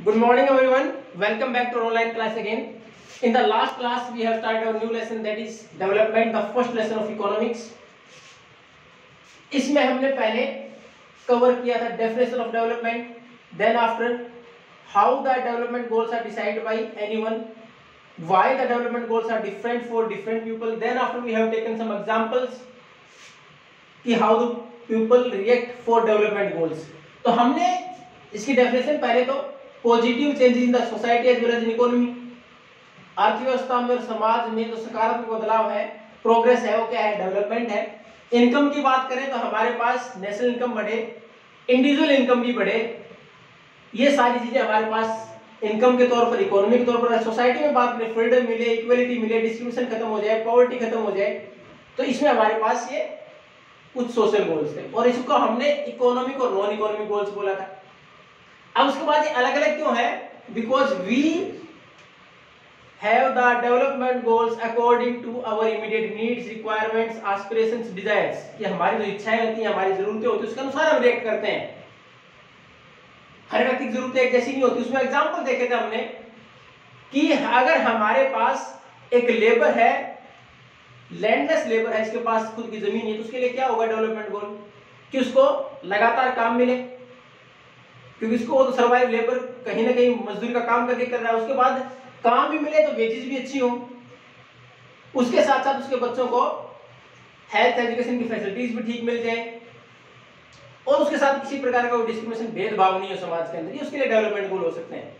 Good morning everyone. Welcome back to our online class again. In the last class we have started our new lesson, that is development, the first lesson of economics. इसमें हमने पहले cover किया था definition of development, then after how the development goals are decided by anyone, why the development goals are different for different people, then after we have taken some examples कि how do people react for development goals. तो हमने इसकी definition पहले तो positive changes in the society as well as in economy, अर्थव्यवस्था में और समाज में जो सकारात्मक बदलाव है, प्रोग्रेस है, वो क्या है? डेवलपमेंट है। इनकम की बात करें तो हमारे पास नेशनल इनकम बढ़े, इंडिविजुअल इनकम भी बढ़े, ये सारी चीजें हमारे पास इनकम के तौर पर, इकोनॉमी के तौर पर। सोसाइटी में बात करें, फ्रीडम मिले, इक्वलिटी मिले, डिस्ट्रीब्यूशन खत्म हो जाए, पॉवर्टी खत्म हो जाए, तो इसमें हमारे पास ये कुछ सोशल गोल्स थे और इसको हमने इकोनॉमिक और नॉन इकोनॉमिक गोल्स बोला था। अब उसके बाद ये अलग अलग क्यों है? Because we have the development goals according to our immediate needs, requirements, aspirations, desires, कि हमारी जो इच्छाएं होती हैं, हमारी जरूरतें होती हैं, उसके अनुसार हम रिएक्ट करते हैं। हर व्यक्ति की जरूरतें एक जैसी नहीं होती। उसमें एग्जांपल देखे थे हमने कि अगर हमारे पास एक लेबर है, लैंडलेस लेबर है, इसके पास खुद की जमीन है, तो उसके लिए क्या होगा डेवलपमेंट गोल? कि उसको लगातार काम मिले, क्योंकि उसको वो तो सर्वाइव लेबर कहीं ना कहीं मजदूरी का काम करके कर रहा है। उसके बाद काम भी मिले तो वेजेस भी अच्छी हो, उसके साथ साथ उसके बच्चों को हेल्थ एजुकेशन की फैसिलिटीज भी ठीक मिल जाए और उसके साथ किसी प्रकार का डिस्क्रिमिनेशन, भेदभाव नहीं हो समाज के अंदर, ये उसके लिए डेवलपमेंट गोल हो सकते हैं।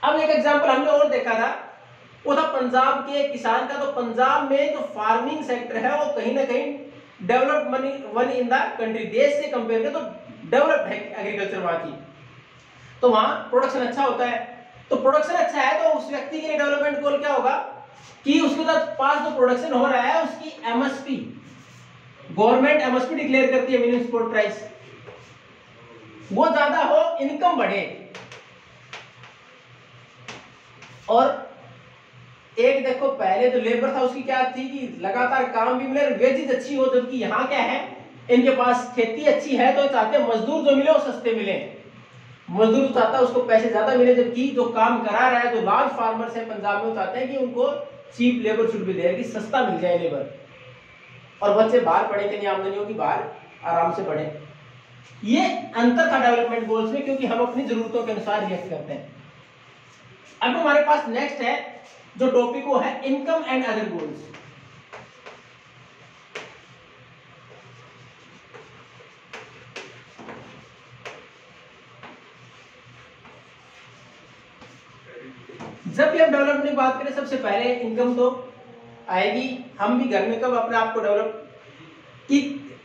अब एक एग्जांपल हमने और देखा था, वो था पंजाब के किसान का। तो पंजाब में जो फार्मिंग सेक्टर है वो कहीं ना कहीं developed one in the country, देश से कंपेयर करें तो डेवलप्ड है एग्रीकल्चर वहां की, तो वहां प्रोडक्शन अच्छा होता है। तो प्रोडक्शन अच्छा है तो उस व्यक्ति के लिए डेवलपमेंट गोल क्या होगा कि उसके पास जो प्रोडक्शन हो रहा है उसकी एमएसपी, गवर्नमेंट एमएसपी डिक्लेयर करती है, मिनिमम सपोर्ट प्राइस, वो ज्यादा हो, इनकम बढ़े। और एक देखो, पहले जो लेबर था उसकी क्या थी कि लगातार काम भी मिले, वेजेस अच्छी हो, जबकि यहाँ क्या है, इनके पास खेती अच्छी है तो चाहते हैं मजदूर जो मिले वो सस्ते मिले, मजदूर चाहता है उसको पैसे ज्यादा मिले, जबकि जो काम करा रहा है, जो लार्ज फार्मर्स है पंजाब में, वो चाहते हैं कि उनको चीप लेबर शुड भी दे, कि सस्ता मिल जाए लेबर, और बच्चे बाहर पढ़े के लिए आमदनियों की बाहर आराम से पढ़े। ये अंतर था डेवलपमेंट गोल्स में, क्योंकि हम अपनी जरूरतों के अनुसार रिएक्ट करते हैं। अब हमारे पास नेक्स्ट है जो टॉपिक वो है इनकम एंड अदर गोल्स। जब भी हम डेवलपमेंट की बात करें, सबसे पहले इनकम तो आएगी। हम भी घर में कब अपने आप को डेवलप, कि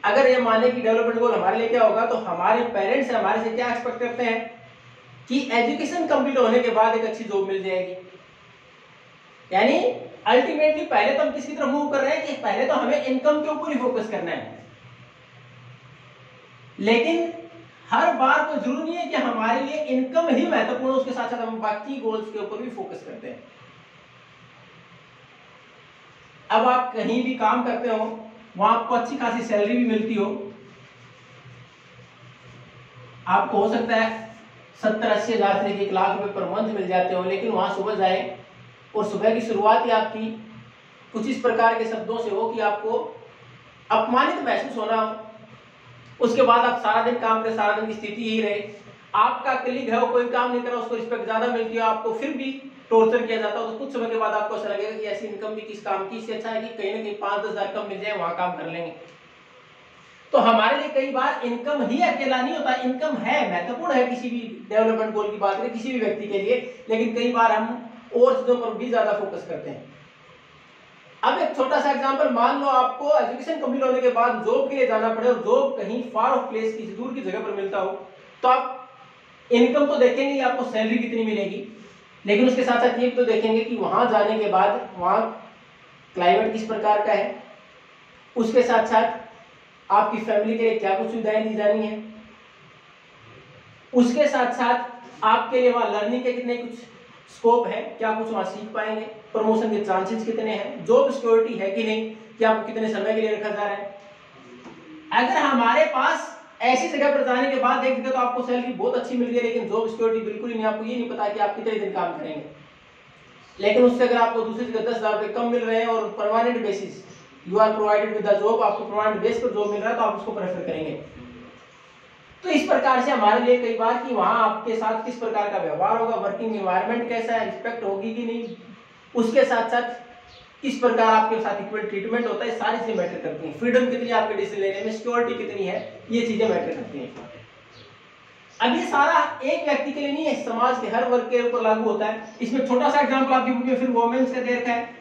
अगर ये माने कि डेवलपमेंट गोल हमारे लिए क्या होगा, तो हमारे पेरेंट्स हमारे से क्या एक्सपेक्ट करते हैं कि एजुकेशन कंप्लीट होने के बाद एक अच्छी जॉब मिल जाएगी। यानी अल्टीमेटली पहले तो हम किसकी तरफ मूव कर रहे हैं कि पहले तो हमें इनकम के ऊपर ही फोकस करना है। लेकिन हर बार तो जरूरी नहीं है कि हमारे लिए इनकम ही महत्वपूर्ण, उसके साथ साथ हम बाकी गोल्स के ऊपर भी फोकस करते हैं। अब आप कहीं भी काम करते हो, वहां आपको अच्छी खासी सैलरी भी मिलती हो, आपको हो सकता है 70-80 हजार से 1 लाख रुपए पर मंथ मिल जाते हो, लेकिन वहां सुबह जाए और सुबह की शुरुआत ही आपकी कुछ इस प्रकार के शब्दों से हो कि आपको अपमानित महसूस होना हो, उसके बाद आप सारा दिन काम करें, सारा दिन की स्थिति यही रहे, आपका कलीग है वो कोई काम नहीं कर रहा, उसको रिस्पेक्ट ज्यादा मिलती है, आपको फिर भी टॉर्चर किया जाता हो, तो कुछ समय के बाद आपको ऐसा लगेगा कि ऐसी इनकम भी किस काम की, इससे अच्छा है कि कहीं ना कहीं 5-10 हजार कम मिल जाए, वहां काम कर लेंगे। तो हमारे लिए कई बार इनकम ही अकेला नहीं होता, इनकम है, महत्वपूर्ण है किसी भी डेवलपमेंट गोल की बात करें किसी भी व्यक्ति के लिए, लेकिन कई बार हम और चीजों पर भी ज्यादा फोकस करते हैं। अब एक छोटा सा एग्जांपल, मान लो आपको एजुकेशन कंप्लीट होने के बाद जॉब के लिए जाना पड़े और जॉब कहीं फार ऑफ प्लेस, किसी दूर की जगह पर मिलता हो, तो आप इनकम तो देखेंगे आपको सैलरी कितनी मिलेगी, लेकिन उसके साथ साथ ये तो देखेंगे कि वहां जाने के बाद वहां क्लाइमेट किस प्रकार का है, उसके साथ साथ आपकी फैमिली के लिए क्या कुछ सुविधाएं दी जानी है, उसके साथ साथ आपके लिए वहां लर्निंग के कितने कुछ स्कोप है, क्या कुछ वहां सीख पाएंगे, प्रमोशन के चांसेस कितने हैं, जॉब सिक्योरिटी है कि नहीं, कि आपको कितने समय के लिए रखा जा रहा है। अगर हमारे पास ऐसी जगह पर जाने के बाद एक जगह तो आपको सैलरी बहुत अच्छी मिल रही है लेकिन जॉब सिक्योरिटी बिल्कुल ही नहीं, आपको ये नहीं पता कि आप कितने दिन काम करेंगे। लेकिन उससे अगर आपको दूसरी जगह 10,000 रुपये कम मिल रहे हैं और permanent basis you are provided with the job, आपको परमानेंट बेस पर जॉब मिल रहा है तो आप उसको प्रेफर करेंगे। तो इस प्रकार से हमारे लिए कई बार कि वहां आपके साथ किस प्रकार का व्यवहार होगा, वर्किंग एनवायरनमेंट कैसा है, रिस्पेक्ट होगी कि नहीं, उसके साथ साथ किस प्रकार आपके साथ इक्वल ट्रीटमेंट होता है, सारी चीजें मैटर करती हैं। फ्रीडम कितनी आपके डिसीजन लेने में, सिक्योरिटी कितनी है, ये चीजें मैटर करती हैं। अब ये सारा एक व्यक्ति के लिए नहीं है, समाज के हर वर्ग के ऊपर लागू होता है। इसमें छोटा सा एग्जांपल आपकी बुक में फिर वुमेन्स का दे रखा है।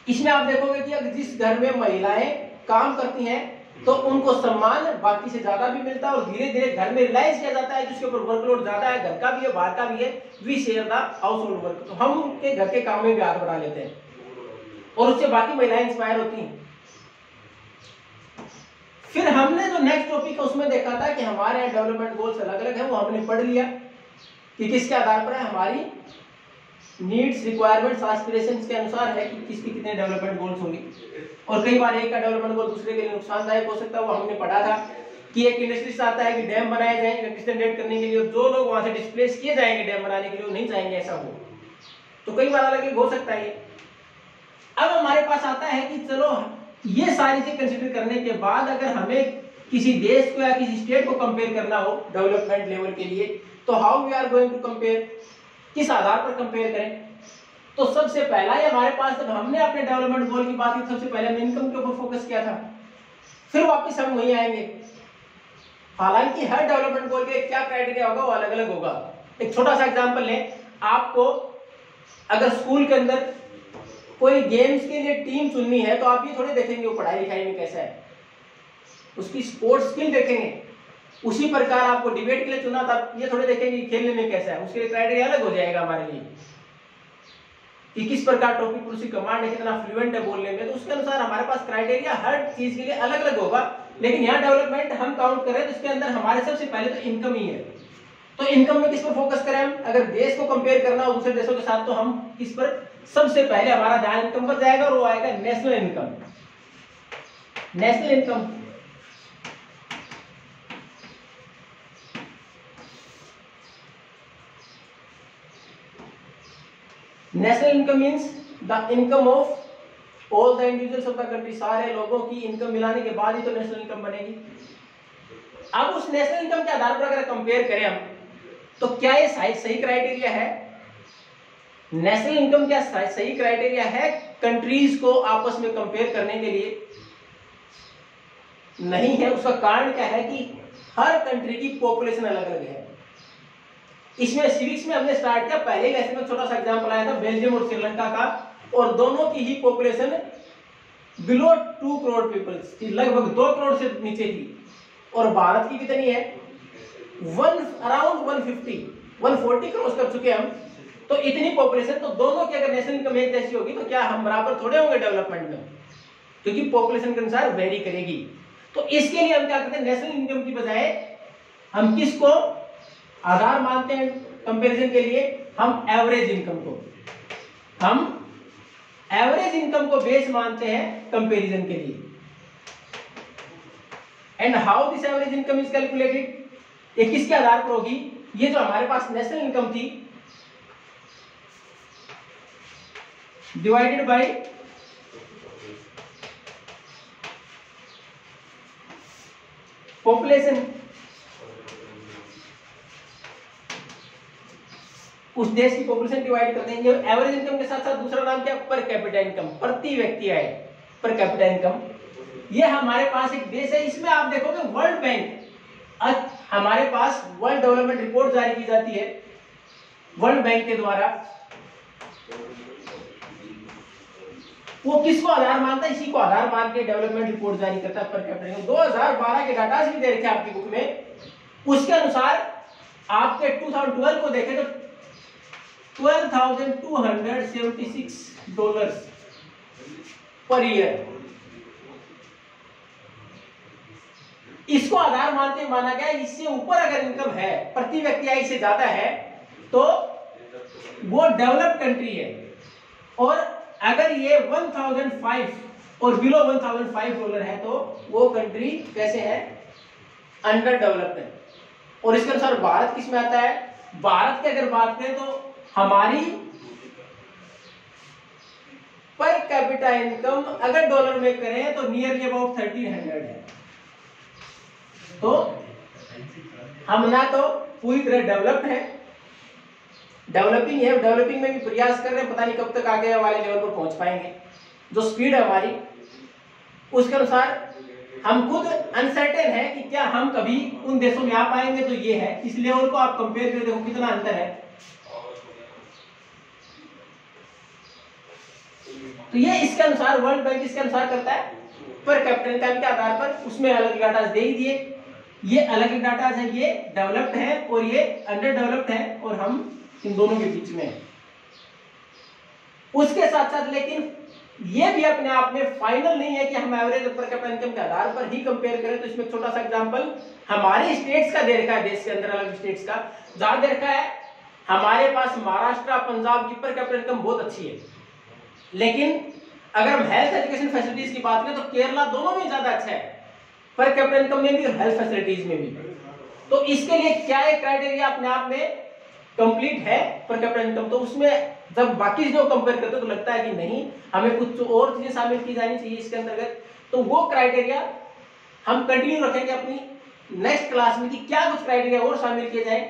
इसमें आप देखोगे कि अगर जिस घर में महिलाएं काम करती हैं तो उनको सम्मान बाकी से ज्यादा भी मिलता है और धीरे धीरे घर में रियलाइज किया जाता है जिसके ऊपर वर्कलोड ज्यादा है, घर का भी है, बाहर का भी है, we share the household work, तो हम उनके घर के काम में भी हाथ बढ़ा लेते हैं और उससे बाकी महिलाएं इंस्पायर होती हैं। फिर हमने जो नेक्स्ट टॉपिक है उसमें देखा था कि हमारे डेवलपमेंट गोल्स अलग अलग है, वो हमने पढ़ लिया कि किसके आधार पर है, हमारी नीड्स, रिक्वायरमेंट्स, एस्पिरेशंस के अनुसार है कि किसके कितने डेवलपमेंट गोल्स होंगे। और कई बार एक का डेवलपमेंट गोल दूसरे के लिए नुकसानदायक हो सकता है, वो हमने पढ़ा था कि एक इंडस्ट्री आता है कि डैम बनाए जाएंगे इलेक्ट्रिसिटी जनरेट करने के लिए और जो लोग वहां से डिस्प्लेस किए जाएंगे डैम बनाने के लिए वो नहीं चाहेंगे ऐसा हो, तो कई बार अलग अलग हो सकता है। अब हमारे पास आता है कि चलो ये सारी चीजें कंसीडर करने के बाद अगर हमें किसी देश को या किसी स्टेट को कंपेयर करना हो डेवलपमेंट लेवल के लिए तो how we are going to compare, किस आधार पर कंपेयर करें। तो सबसे पहला ही हमारे पास जब हमने अपने डेवलपमेंट गोल की बात की सबसे पहले हमने इनकम के ऊपर फोकस किया था, फिर वापस हम वहीं आएंगे। हालांकि हर डेवलपमेंट गोल के क्या क्राइटेरिया होगा वो अलग अलग होगा। एक छोटा सा एग्जांपल लें, आपको अगर स्कूल के अंदर कोई गेम्स के लिए टीम चुननी है तो आप ये थोड़ी देखेंगे वो पढ़ाई लिखाई में कैसा है, उसकी स्पोर्ट्स स्किल देखेंगे। उसी प्रकार आपको डिबेट के लिए चुना था, ये थोड़े देखेंगे खेलने में कैसा है, उसके लिए क्राइटेरिया अलग हो जाएगा हमारे लिए कि किस प्रकार टॉपिक पर उसकी कमांड है, कितना फ्लुएंट है बोलने में, तो उसके अनुसार हमारे पास क्राइटेरिया हर चीज के लिए अलग अलग होगा। लेकिन यहाँ डेवलपमेंट हम काउंट करें तो इसके अंदर हमारे सबसे पहले तो इनकम ही है। तो इनकम में किस पर फोकस करें हम, अगर देश को कंपेयर करना हो दूसरे देशों के साथ तो हम किस पर सबसे पहले हमारा ध्यान इनकम पर जाएगा और वो आएगा national income. National income national income means the income of all the individuals of the country, सारे लोगों की इनकम मिलाने के बाद ही तो नेशनल इनकम बनेगी। अब उस नेशनल इनकम के आधार पर अगर कंपेयर करें हम तो क्या ये सही क्राइटेरिया है? नेशनल इनकम क्या सही क्राइटेरिया है कंट्रीज को आपस में कंपेयर करने के लिए? नहीं है। उसका कारण क्या है कि हर कंट्री की पॉपुलेशन अलग अलग है। इसमें सिविक्स में हमने स्टार्ट किया, पहले लेसन में छोटा सा एग्जांपल आया था बेल्जियम और श्रीलंका का, और दोनों की ही पॉपुलेशन बिलो 2 करोड़ पीपल्स थी, लगभग 2 करोड़ से नीचे थी। और भारत की कितनी है? अराउंड 140 क्रॉस कर चुके हम। तो इतनी पॉपुलेशन, तो दोनों की अगर नेशनल इनकम एक जैसी होगी तो क्या हम बराबर थोड़े होंगे डेवलपमेंट में? क्योंकि पॉपुलेशन के अनुसार वेरी करेगी। तो इसके लिए हम क्या करते हैं, नेशनल इनकम की बजाय हम किसको आधार मानते हैं कंपैरिजन के लिए? हम एवरेज इनकम को, हम एवरेज इनकम को बेस मानते हैं कंपैरिजन के लिए। And how this average income is calculated? ये किसके आधार पर होगी? ये जो हमारे पास नेशनल इनकम थी डिवाइडेड बाय पॉपुलेशन, उस देश की पॉपुलेशन डिवाइड कर देंगे। एवरेज इनकम के साथ साथ दूसरा नाम क्या? पर कैपिटा इनकम, प्रति व्यक्ति आय, पर कैपिटा इनकम। ये हमारे पास एक देश है, इसमें आप देखोगे वर्ल्ड बैंक, हमारे पास वर्ल्ड डेवलपमेंट रिपोर्ट जारी की जाती है वर्ल्ड बैंक के द्वारा। वो किसको आधार मानता है? इसी को आधार मान के डेवलपमेंट रिपोर्ट जारी करता है पर कैपिटा। 2012 के डाटा भी दे रखे हैं आपकी बुक में। उसके अनुसार आपके 2012 को देखें तो $12,276 पर ईयर, इसको आधार मानते माना गया। इससे ऊपर अगर इनकम है, प्रति व्यक्ति आय से ज्यादा है, तो वो डेवलप्ड कंट्री है। और अगर ये 1005 और बिलो $1,005 है तो वो कंट्री कैसे है? अंडर डेवलप्ड है। और इसके अनुसार भारत किस में आता है? भारत की अगर बात करें तो हमारी पर कैपिटा इनकम अगर डॉलर में करें तो नियरली अबाउट 1300 है। तो हम ना तो पूरी तरह डेवलप्ड है, डेवलपिंग है, डेवलपिंग में भी प्रयास कर रहे हैं, पता नहीं कब तक आगे वाले लेवल पर पहुंच पाएंगे। जो स्पीड है हमारी उसके अनुसार हम खुद अनसर्टेन है कि क्या हम कभी उन देशों में आ पाएंगे। तो ये है, इस लेवल को आप कंपेयर करके देखो कितना अंतर है। तो ये इसके अनुसार वर्ल्ड बैंक इसके अनुसार करता है पर कैपिटा इनकम के आधार पर, उसमें अलग डाटा दे ही दिए। ये अलग डाटा है, ये डेवलप्ड है और ये अंडर डेवलप्ड है और हम इन दोनों के बीच में है। उसके साथ साथ लेकिन ये भी अपने आप में फाइनल नहीं है कि हम एवरेज पर कैपिटा इनकम के आधार पर ही कंपेयर करें। तो इसमें छोटा सा एग्जांपल हमारे स्टेट्स का दे रखा है, देश के अंदर अलग स्टेट्स का जहां दे रखा है हमारे पास महाराष्ट्र पंजाब की पर कैपिटा इनकम बहुत अच्छी है, लेकिन अगर हम हेल्थ एजुकेशन फैसिलिटीज की बात करें तो केरला दोनों में ज्यादा अच्छा है, पर कैपिटा इनकम में भी और हेल्थ फैसिलिटीज में भी। तो इसके लिए क्या एक क्राइटेरिया अपने आप में कंप्लीट है पर कैपिटा इनकम। तो उसमें जब बाकी जो कंपेयर करते तो लगता है कि नहीं, हमें कुछ और चीजें शामिल की जानी चाहिए इसके अंतर्गत। तो वो क्राइटेरिया हम कंटिन्यू रखेंगे अपनी नेक्स्ट क्लास में कि क्या कुछ क्राइटेरिया और शामिल किए जाए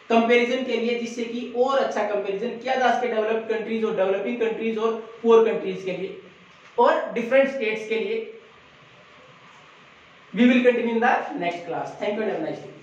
कंपैरिजन के लिए, जिससे कि और अच्छा कंपैरिजन किया जा सके डेवलप्ड कंट्रीज और डेवलपिंग कंट्रीज और पुअर कंट्रीज के लिए और डिफरेंट स्टेट्स के लिए। We will continue in the next class. Thank you and have a nice day.